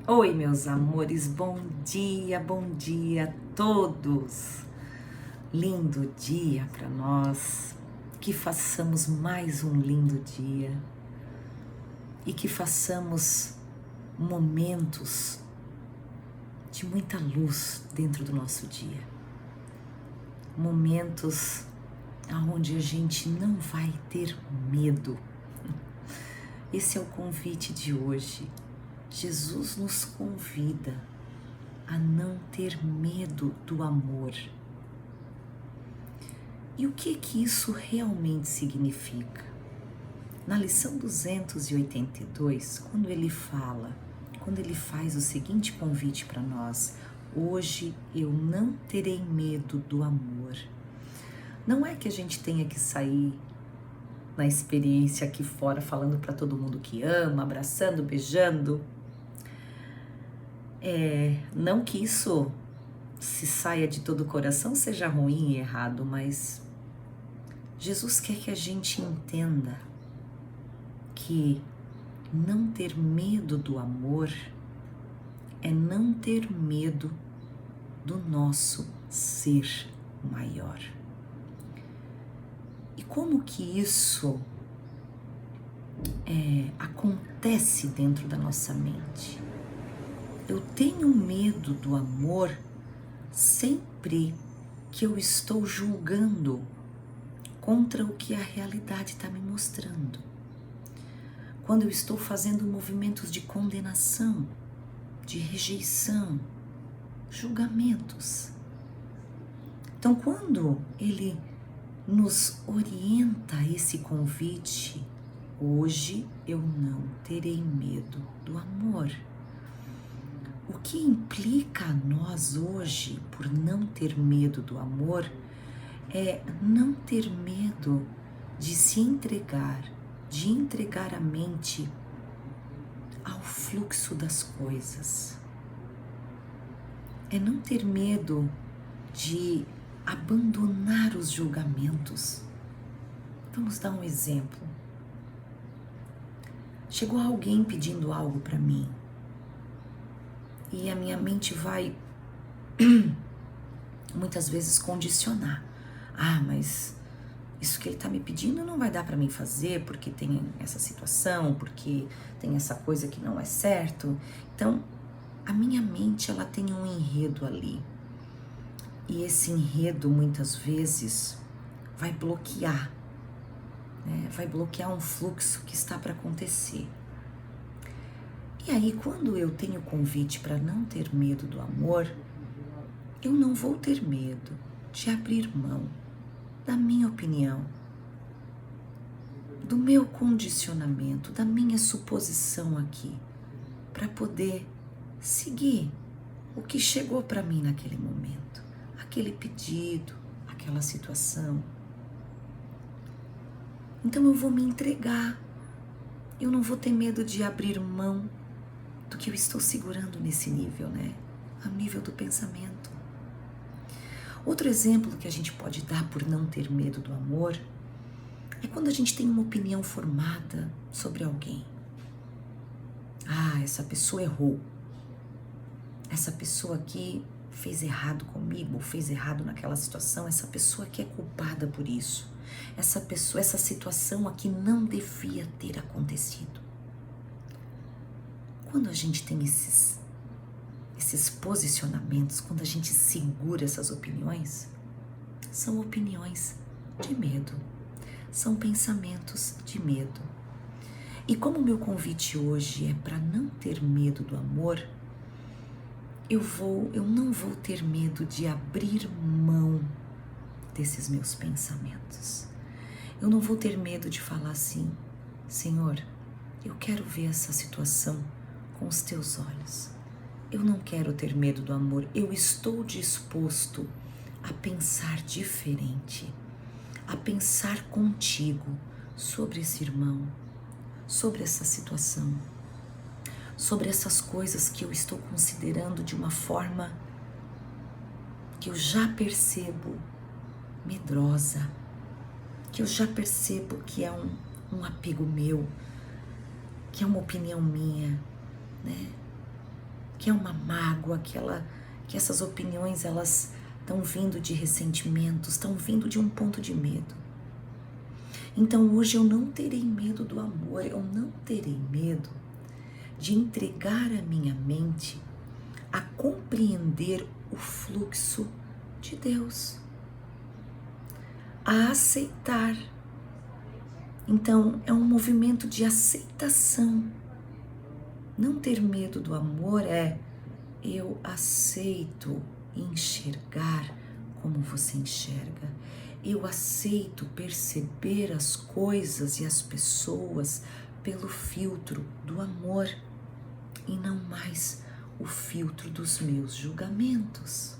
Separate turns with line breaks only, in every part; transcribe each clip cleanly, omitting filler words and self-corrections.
Oi, meus amores, bom dia a todos. Lindo dia para nós, que façamos mais um lindo dia e que façamos momentos de muita luz dentro do nosso dia. Momentos onde a gente não vai ter medo. Esse é o convite de hoje. Jesus nos convida a não ter medo do amor. E o que isso realmente significa? Na lição 282, quando ele faz o seguinte convite para nós: hoje eu não terei medo do amor. Não é que a gente tenha que sair na experiência aqui fora falando para todo mundo que ama, abraçando, beijando. Não que isso, se saia de todo o coração, seja ruim e errado, mas Jesus quer que a gente entenda que não ter medo do amor é não ter medo do nosso ser maior. E como que isso acontece dentro da nossa mente? Eu tenho medo do amor sempre que eu estou julgando contra o que a realidade está me mostrando. Quando eu estou fazendo movimentos de condenação, de rejeição, julgamentos. Então, quando ele nos orienta a esse convite, hoje eu não terei medo do amor. O que implica a nós hoje, por não ter medo do amor, é não ter medo de se entregar, de entregar a mente ao fluxo das coisas. É não ter medo de abandonar os julgamentos. Vamos dar um exemplo. Chegou alguém pedindo algo para mim e a minha mente vai muitas vezes condicionar. Mas isso que ele está me pedindo não vai dar para mim fazer porque tem essa situação, porque tem essa coisa que não é certo. Então, a minha mente, ela tem um enredo ali. E esse enredo, muitas vezes, vai bloquear, né? Vai bloquear um fluxo que está para acontecer. E aí, quando eu tenho convite para não ter medo do amor, eu não vou ter medo de abrir mão da minha opinião, do meu condicionamento, da minha suposição aqui, para poder seguir o que chegou para mim naquele momento, aquele pedido, aquela situação. Então eu vou me entregar, eu não vou ter medo de abrir mão do que eu estou segurando nesse nível, né? Ao nível do pensamento. Outro exemplo que a gente pode dar por não ter medo do amor é quando a gente tem uma opinião formada sobre alguém. Essa pessoa errou. Essa pessoa aqui fez errado comigo, ou fez errado naquela situação. Essa pessoa aqui é culpada por isso. Essa situação aqui não devia ter acontecido. Quando a gente tem esses posicionamentos, quando a gente segura essas opiniões, são opiniões de medo, são pensamentos de medo. E como o meu convite hoje é para não ter medo do amor, eu não vou ter medo de abrir mão desses meus pensamentos. Eu não vou ter medo de falar assim: Senhor, eu quero ver essa situação com os teus olhos. Eu não quero ter medo do amor. Eu estou disposto a pensar diferente, a pensar contigo sobre esse irmão, sobre essa situação, sobre essas coisas que eu estou considerando de uma forma que eu já percebo medrosa, que eu já percebo que é um apego meu, que é uma opinião minha, né? que é uma mágoa, que essas opiniões elas estão vindo de ressentimentos, estão vindo de um ponto de medo. Então hoje eu não terei medo do amor, eu não terei medo de entregar a minha mente a compreender o fluxo de Deus, a aceitar. Então é um movimento de aceitação. Não ter medo do amor é eu aceito enxergar como você enxerga. Eu aceito perceber as coisas e as pessoas pelo filtro do amor e não mais o filtro dos meus julgamentos.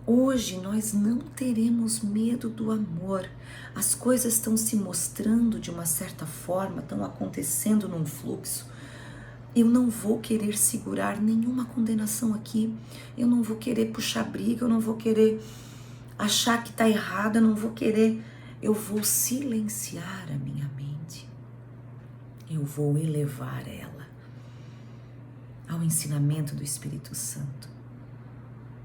Hoje nós não teremos medo do amor. As coisas estão se mostrando de uma certa forma, estão acontecendo num fluxo. Eu não vou querer segurar nenhuma condenação aqui. Eu não vou querer puxar briga, eu não vou querer achar que está errado, eu não vou querer. Eu vou silenciar a minha mente. Eu vou elevar ela ao ensinamento do Espírito Santo,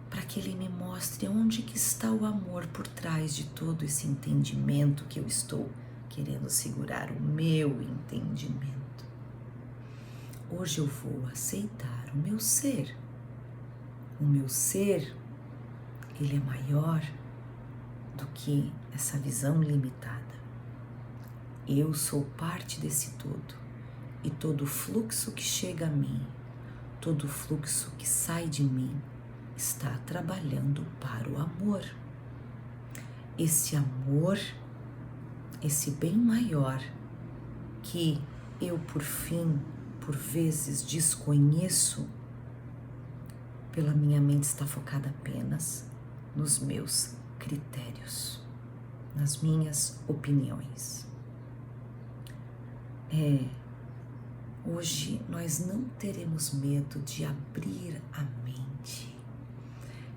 para que ele me mostre onde que está o amor por trás de todo esse entendimento que eu estou querendo segurar, o meu entendimento. Hoje eu vou aceitar o meu ser. O meu ser, ele é maior do que essa visão limitada. Eu sou parte desse todo e todo fluxo que chega a mim, todo fluxo que sai de mim, está trabalhando para o amor. Esse amor, esse bem maior que eu por vezes desconheço, pela minha mente está focada apenas nos meus critérios, nas minhas opiniões. Hoje nós não teremos medo de abrir a mente,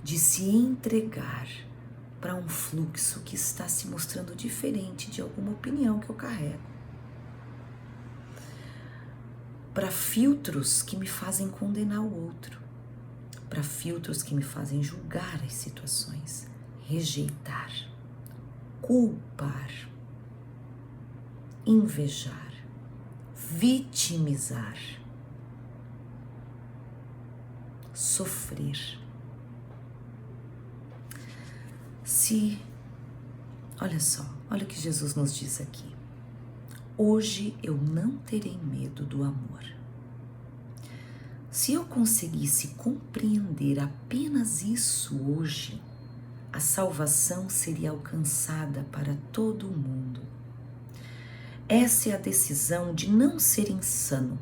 de se entregar para um fluxo que está se mostrando diferente de alguma opinião que eu carrego, para filtros que me fazem condenar o outro, para filtros que me fazem julgar as situações, rejeitar, culpar, invejar, vitimizar, sofrer. Olha só, olha o que Jesus nos diz aqui. Hoje eu não terei medo do amor. Se eu conseguisse compreender apenas isso hoje, a salvação seria alcançada para todo o mundo. Essa é a decisão de não ser insano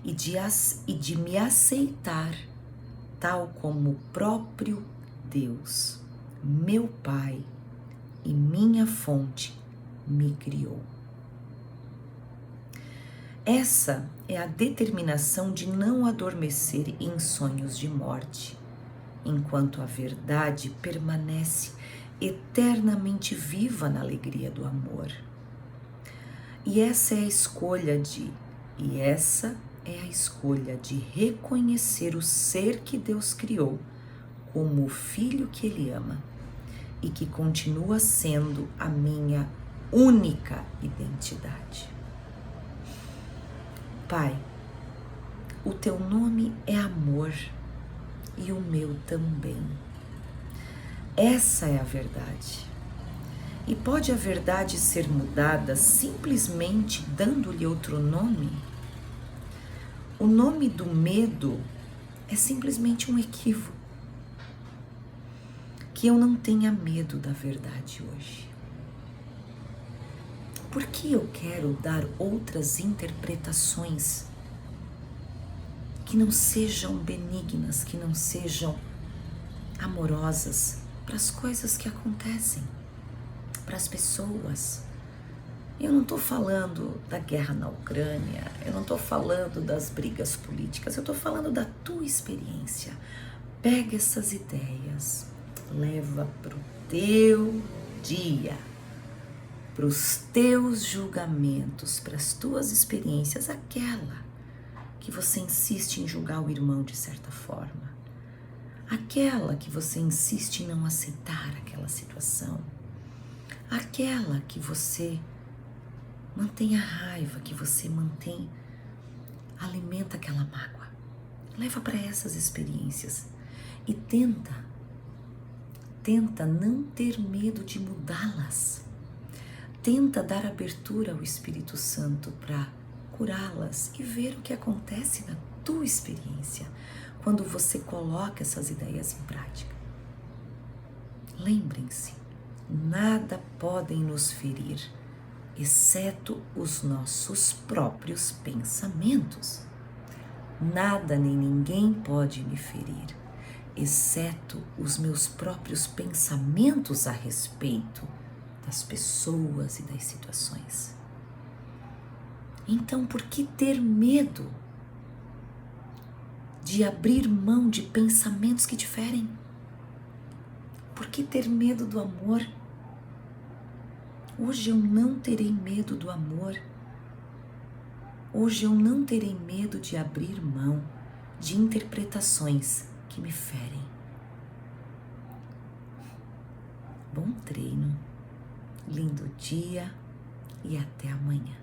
e de me aceitar tal como o próprio Deus, meu Pai e minha fonte, me criou. Essa é a determinação de não adormecer em sonhos de morte, enquanto a verdade permanece eternamente viva na alegria do amor. E essa é a escolha de reconhecer o ser que Deus criou como o filho que Ele ama e que continua sendo a minha única identidade. Pai, o teu nome é amor e o meu também. Essa é a verdade. E pode a verdade ser mudada simplesmente dando-lhe outro nome? O nome do medo é simplesmente um equívoco. Que eu não tenha medo da verdade hoje. Por que eu quero dar outras interpretações que não sejam benignas, que não sejam amorosas para as coisas que acontecem, para as pessoas? Eu não estou falando da guerra na Ucrânia, eu não estou falando das brigas políticas, eu estou falando da tua experiência. Pega essas ideias, leva para o teu dia, para os teus julgamentos, para as tuas experiências, aquela que você insiste em julgar o irmão de certa forma, aquela que você insiste em não aceitar aquela situação, aquela que você mantém a raiva, que você alimenta aquela mágoa. Leva para essas experiências e tenta não ter medo de mudá-las. Tenta dar abertura ao Espírito Santo para curá-las e ver o que acontece na tua experiência quando você coloca essas ideias em prática. Lembrem-se, nada podem nos ferir, exceto os nossos próprios pensamentos. Nada nem ninguém pode me ferir, exceto os meus próprios pensamentos a respeito das pessoas e das situações. Então, por que ter medo de abrir mão de pensamentos que te ferem? Por que ter medo do amor? Hoje eu não terei medo do amor. Hoje eu não terei medo de abrir mão de interpretações que me ferem. Bom treino, lindo dia e até amanhã.